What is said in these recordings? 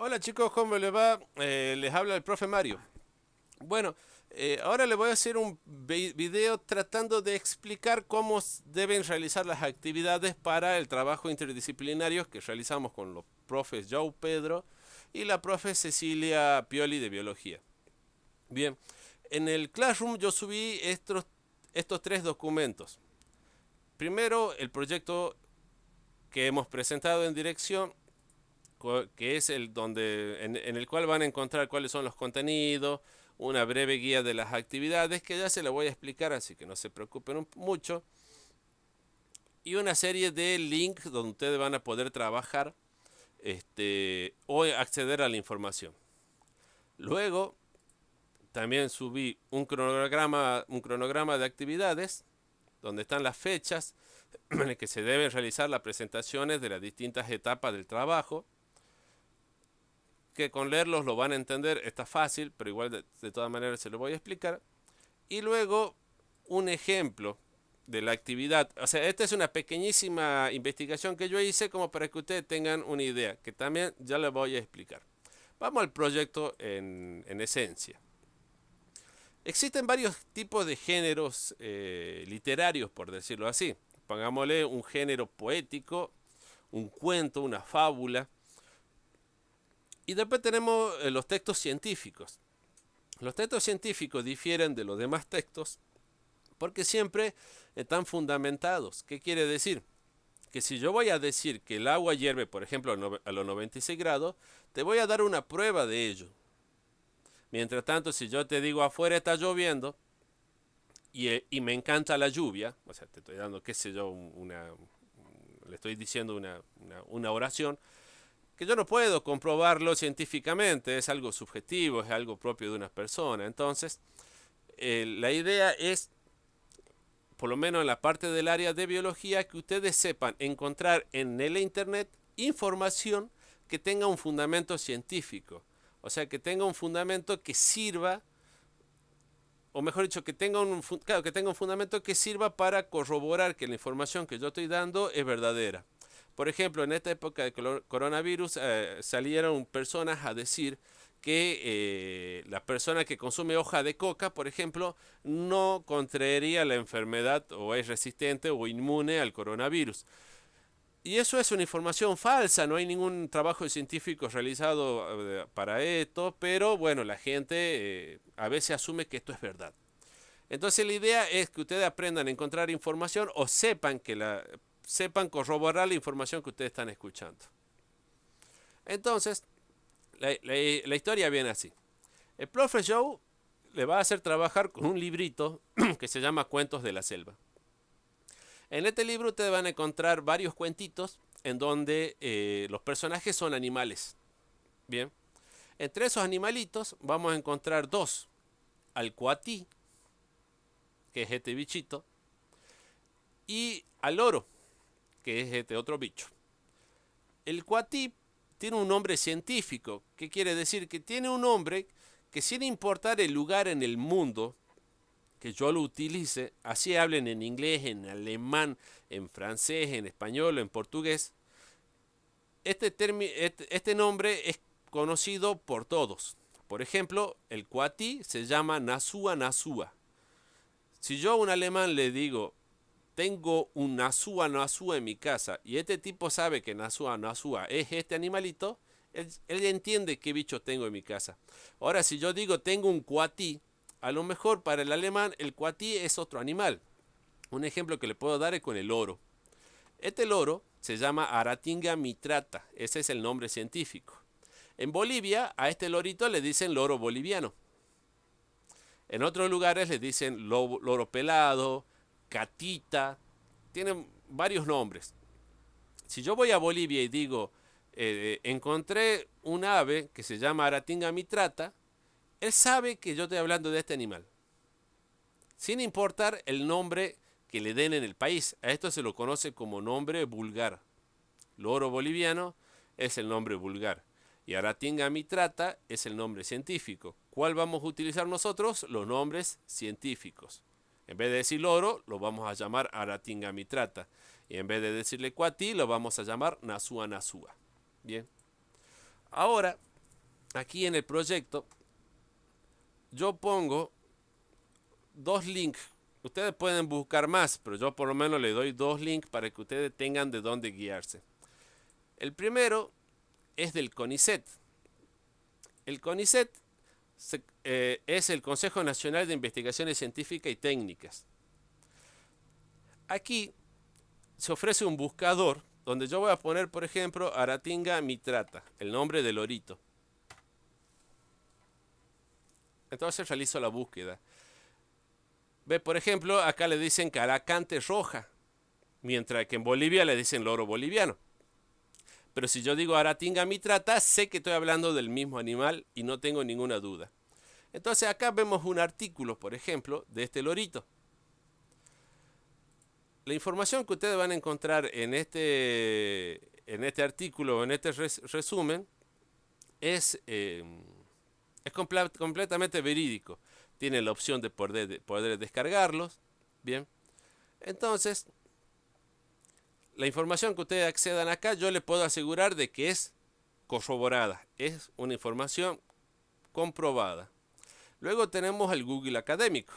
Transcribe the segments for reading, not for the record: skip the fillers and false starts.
Hola chicos, ¿cómo les va? Les habla el profe Mario. Bueno, ahora les voy a hacer un video tratando de explicar cómo deben realizar las actividades para el trabajo interdisciplinario que realizamos con los profes Joe Pedro y la profe Cecilia Pioli de Biología. Bien, en el Classroom yo subí estos tres documentos. Primero, el proyecto que hemos presentado en dirección, que es en el cual van a encontrar cuáles son los contenidos, una breve guía de las actividades que ya se la voy a explicar, así que no se preocupen mucho, y una serie de links donde ustedes van a poder trabajar o acceder a la información. Luego también subí un cronograma de actividades donde están las fechas en las que se deben realizar las presentaciones de las distintas etapas del trabajo, que con leerlos lo van a entender, está fácil, pero igual de todas maneras se lo voy a explicar. Y luego un ejemplo de la actividad. O sea, esta es una pequeñísima investigación que yo hice como para que ustedes tengan una idea, que también ya les voy a explicar. Vamos al proyecto en esencia. Existen varios tipos de géneros literarios, por decirlo así. Pongámosle un género poético, un cuento, una fábula. Y después tenemos los textos científicos. Los textos científicos difieren de los demás textos porque siempre están fundamentados. ¿Qué quiere decir? Que si yo voy a decir que el agua hierve, por ejemplo, a los 96 grados, te voy a dar una prueba de ello. Mientras tanto, si yo te digo afuera está lloviendo y me encanta la lluvia, o sea, te estoy dando, qué sé yo, le estoy diciendo una oración, que yo no puedo comprobarlo científicamente, es algo subjetivo, es algo propio de una persona. Entonces, la idea es, por lo menos en la parte del área de biología, que ustedes sepan encontrar en el Internet información que tenga un fundamento científico. O sea, que tenga un fundamento que sirva, o mejor dicho, claro, que tenga un fundamento que sirva para corroborar que la información que yo estoy dando es verdadera. Por ejemplo, en esta época de coronavirus salieron personas a decir que la persona que consume hoja de coca, por ejemplo, no contraería la enfermedad o es resistente o inmune al coronavirus. Y eso es una información falsa, no hay ningún trabajo científico realizado para esto, pero bueno, la gente a veces asume que esto es verdad. Entonces la idea es que ustedes aprendan a encontrar información o sepan corroborar la información que ustedes están escuchando. Entonces, la historia viene así. El profe Joe le va a hacer trabajar con un librito que se llama Cuentos de la Selva. En este libro ustedes van a encontrar varios cuentitos en donde los personajes son animales. Bien. Entre esos animalitos vamos a encontrar dos. Al cuatí, que es este bichito, y al loro, que es este otro bicho. El cuatí tiene un nombre científico. ¿Qué quiere decir? Que tiene un nombre que, sin importar el lugar en el mundo que yo lo utilice, así hablen en inglés, en alemán, en francés, en español o en portugués, este nombre es conocido por todos. Por ejemplo, el cuatí se llama Nasua Nasua. Si yo a un alemán le digo, tengo un Nasua Nasua en mi casa, y este tipo sabe que Nasua Nasua es este animalito, él entiende qué bicho tengo en mi casa. Ahora, si yo digo, tengo un cuatí, a lo mejor para el alemán el cuatí es otro animal. Un ejemplo que le puedo dar es con el loro. Este loro se llama Aratinga mitrata, ese es el nombre científico. En Bolivia a este lorito le dicen loro boliviano. En otros lugares le dicen loro pelado, catita, tienen varios nombres. Si yo voy a Bolivia y digo, encontré un ave que se llama Aratinga mitrata, él sabe que yo estoy hablando de este animal, sin importar el nombre que le den en el país. A esto se lo conoce como nombre vulgar. Loro boliviano es el nombre vulgar y Aratinga mitrata es el nombre científico. ¿Cuál vamos a utilizar nosotros? Los nombres científicos. En vez de decir loro, lo vamos a llamar Aratinga mitrata. Y en vez de decirle cuatí, lo vamos a llamar Nasua Nasua. Bien. Ahora, aquí en el proyecto, yo pongo dos links. Ustedes pueden buscar más, pero yo por lo menos le doy dos links para que ustedes tengan de dónde guiarse. El primero es del CONICET. El CONICET es el Consejo Nacional de Investigaciones Científicas y Técnicas. Aquí se ofrece un buscador donde yo voy a poner, por ejemplo, Aratinga mitrata, el nombre del lorito. Entonces realizo la búsqueda. Ve, por ejemplo, acá le dicen caracante roja, mientras que en Bolivia le dicen loro boliviano. Pero si yo digo Aratinga mitrata, sé que estoy hablando del mismo animal y no tengo ninguna duda. Entonces acá vemos un artículo, por ejemplo, de este lorito. La información que ustedes van a encontrar en este artículo, en este resumen, es completamente verídico. Tienen la opción de poder descargarlos. Bien. Entonces, la información que ustedes accedan acá, yo les puedo asegurar de que es corroborada. Es una información comprobada. Luego tenemos el Google académico,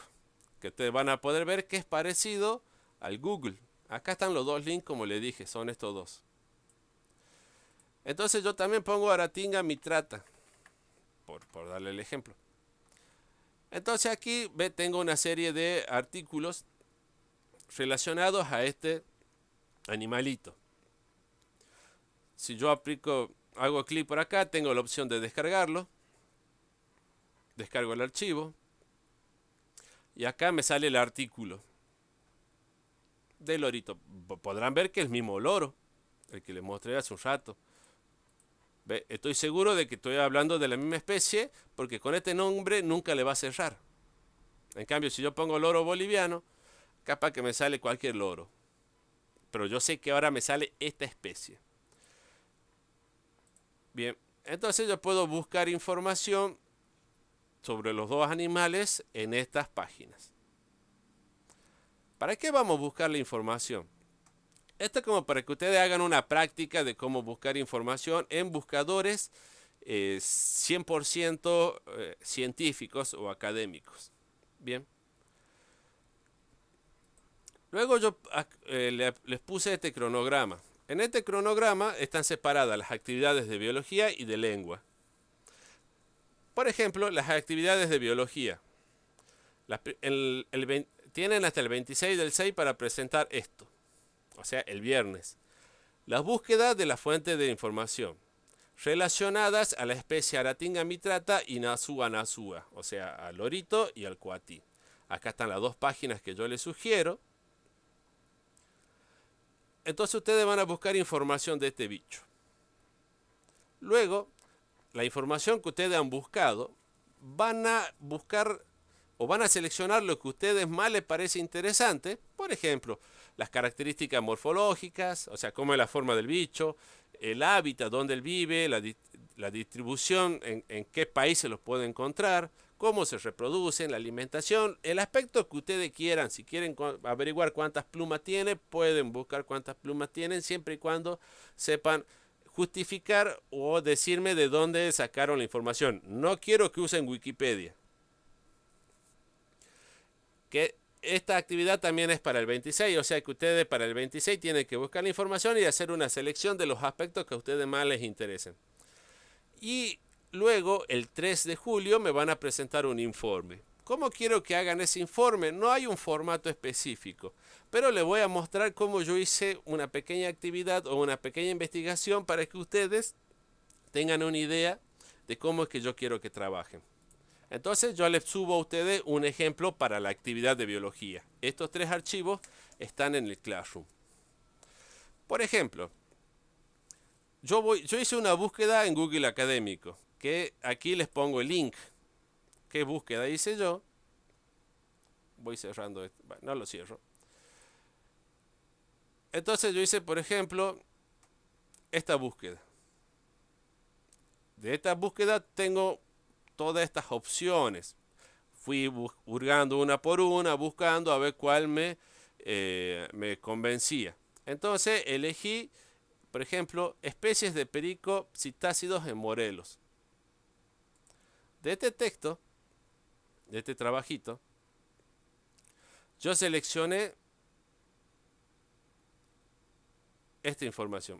que ustedes van a poder ver que es parecido al Google. Acá están los dos links, como les dije, son estos dos. Entonces yo también pongo Aratinga mitrata, por darle el ejemplo. Entonces aquí tengo una serie de artículos relacionados a este animalito. Si yo hago clic por acá, tengo la opción de descargarlo. Descargo el archivo. Y acá me sale el artículo del lorito. Podrán ver que es el mismo loro, el que les mostré hace un rato. Estoy seguro de que estoy hablando de la misma especie, porque con este nombre nunca le va a cerrar. En cambio, si yo pongo loro boliviano, capaz que me sale cualquier loro. Pero yo sé que ahora me sale esta especie. Bien, entonces yo puedo buscar información sobre los dos animales en estas páginas. ¿Para qué vamos a buscar la información? Esto es como para que ustedes hagan una práctica de cómo buscar información en buscadores 100% científicos o académicos. Bien. Luego yo les puse este cronograma. En este cronograma están separadas las actividades de biología y de lengua. Por ejemplo, las actividades de biología. Tienen hasta el 26 del 6 para presentar esto. O sea, el viernes. Las búsquedas de la fuente de información relacionadas a la especie Aratinga mitrata y Nasua nasua, o sea, al lorito y al coatí. Acá están las dos páginas que yo les sugiero. Entonces ustedes van a buscar información de este bicho. Luego, la información que ustedes han buscado, van a buscar o van a seleccionar lo que a ustedes más les parece interesante. Por ejemplo, las características morfológicas, o sea, cómo es la forma del bicho, el hábitat donde él vive, la distribución, en qué país se los puede encontrar, cómo se reproducen, la alimentación, el aspecto que ustedes quieran. Si quieren averiguar cuántas plumas tiene, pueden buscar cuántas plumas tienen, siempre y cuando sepan justificar o decirme de dónde sacaron la información. No quiero que usen Wikipedia. Que esta actividad también es para el 26, o sea que ustedes para el 26 tienen que buscar la información y hacer una selección de los aspectos que a ustedes más les interesen. Y luego, el 3 de julio, me van a presentar un informe. ¿Cómo quiero que hagan ese informe? No hay un formato específico, pero les voy a mostrar cómo yo hice una pequeña actividad o una pequeña investigación para que ustedes tengan una idea de cómo es que yo quiero que trabajen. Entonces yo les subo a ustedes un ejemplo para la actividad de biología. Estos 3 archivos están en el Classroom. Por ejemplo, yo hice una búsqueda en Google Académico, que aquí les pongo el link. ¿Qué búsqueda hice yo? Voy cerrando esto. Bueno, no lo cierro. Entonces yo hice, por ejemplo, esta búsqueda. De esta búsqueda tengo todas estas opciones. Fui hurgando una por una, buscando a ver cuál me convencía. Entonces elegí, por ejemplo, especies de perico citácidos en Morelos. de este texto, de este trabajito, yo seleccioné esta información.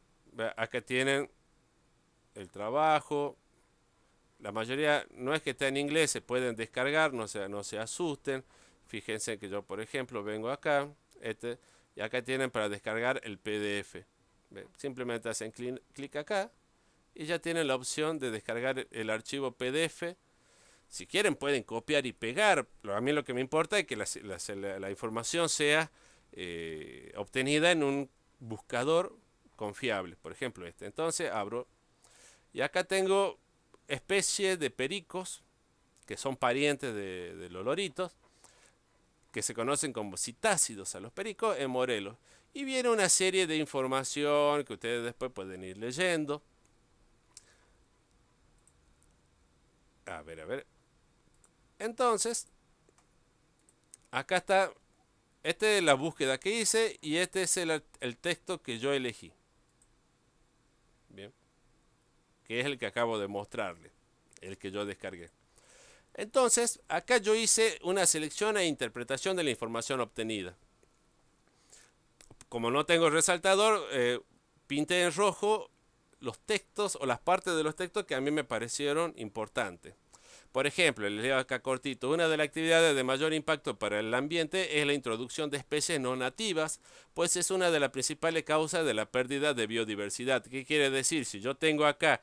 Acá tienen el trabajo. La mayoría no es que está en inglés, se pueden descargar, no se asusten. Fíjense que yo, por ejemplo, vengo acá, y acá tienen para descargar el PDF. Simplemente hacen clic acá y ya tienen la opción de descargar el archivo PDF. Si quieren pueden copiar y pegar. A mí lo que me importa es que la información sea obtenida en un buscador confiable. Por ejemplo este. Entonces abro y acá tengo especies de pericos que son parientes de los loritos, que se conocen como citácidos a los pericos en Morelos. Y viene una serie de información que ustedes después pueden ir leyendo. A ver. Entonces, acá está, esta es la búsqueda que hice y este es el texto que yo elegí. Bien. Que es el que acabo de mostrarle, el que yo descargué. Entonces, acá yo hice una selección e interpretación de la información obtenida. Como no tengo resaltador, pinté en rojo los textos o las partes de los textos que a mí me parecieron importantes. Por ejemplo, les leo acá cortito, una de las actividades de mayor impacto para el ambiente es la introducción de especies no nativas, pues es una de las principales causas de la pérdida de biodiversidad. ¿Qué quiere decir? Si yo tengo acá,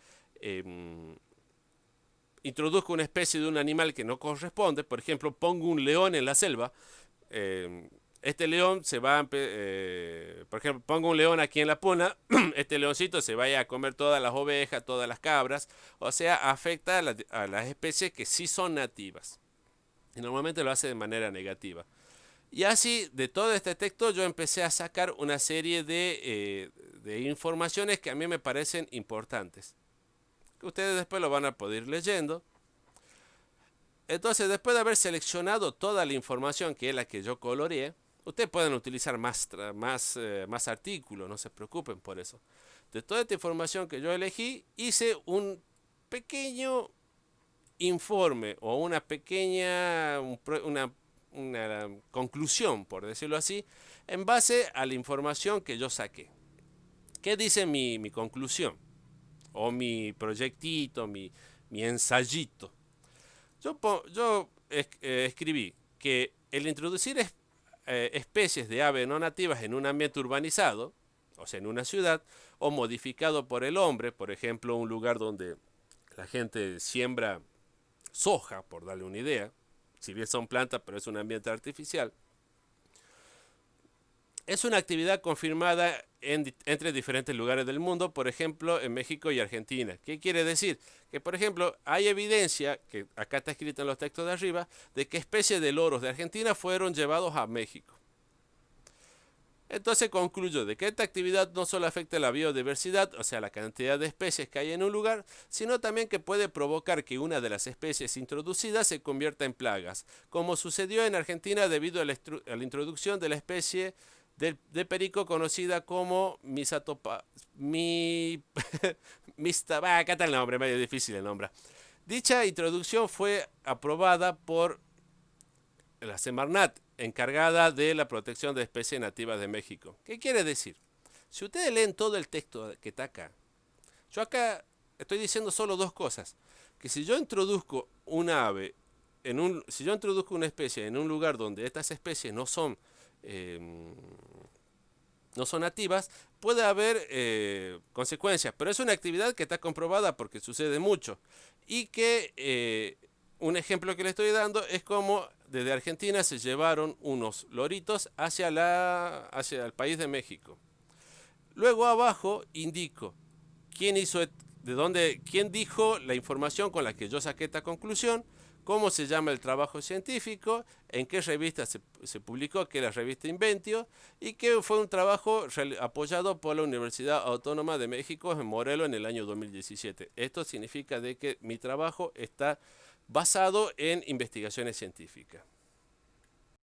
introduzco una especie de un animal que no corresponde, por ejemplo, pongo un león en la selva, este león se va, por ejemplo, pongo un león aquí en la puna, este leoncito se vaya a comer todas las ovejas, todas las cabras, o sea, afecta a las especies que sí son nativas. Y normalmente lo hace de manera negativa. Y así, de todo este texto, yo empecé a sacar una serie de informaciones que a mí me parecen importantes. Que ustedes después lo van a poder ir leyendo. Entonces, después de haber seleccionado toda la información, que es la que yo coloreé, ustedes pueden utilizar más artículos, no se preocupen por eso. De toda esta información que yo elegí, hice un pequeño informe o una pequeña una conclusión, por decirlo así, en base a la información que yo saqué. ¿Qué dice mi conclusión? O mi proyectito, mi ensayito. Yo escribí que el introducir especies de aves no nativas en un ambiente urbanizado, o sea, en una ciudad, o modificado por el hombre, por ejemplo, un lugar donde la gente siembra soja, por darle una idea, si bien son plantas, pero es un ambiente artificial, es una actividad confirmada entre diferentes lugares del mundo, por ejemplo, en México y Argentina. ¿Qué quiere decir? Que, por ejemplo, hay evidencia, que acá está escrito en los textos de arriba, de que especies de loros de Argentina fueron llevados a México. Entonces concluyo de que esta actividad no solo afecta la biodiversidad, o sea, la cantidad de especies que hay en un lugar, sino también que puede provocar que una de las especies introducidas se convierta en plagas, como sucedió en Argentina debido a la introducción de la especie de perico conocida como acá está el nombre, medio difícil el nombre. Dicha introducción fue aprobada por la Semarnat, encargada de la protección de especies nativas de México. ¿Qué quiere decir? Si ustedes leen todo el texto que está acá, yo acá estoy diciendo solo dos cosas. Que si yo introduzco una ave, si yo introduzco una especie en un lugar donde estas especies no son nativas, puede haber consecuencias, pero es una actividad que está comprobada porque sucede mucho y que un ejemplo que le estoy dando es como desde Argentina se llevaron unos loritos hacia el país de México. Luego abajo indico quién dijo la información con la que yo saqué esta conclusión, cómo se llama el trabajo científico, en qué revista se publicó, que es la revista Inventio, y que fue un trabajo apoyado por la Universidad Autónoma de México en Morelos en el año 2017. Esto significa de que mi trabajo está basado en investigaciones científicas.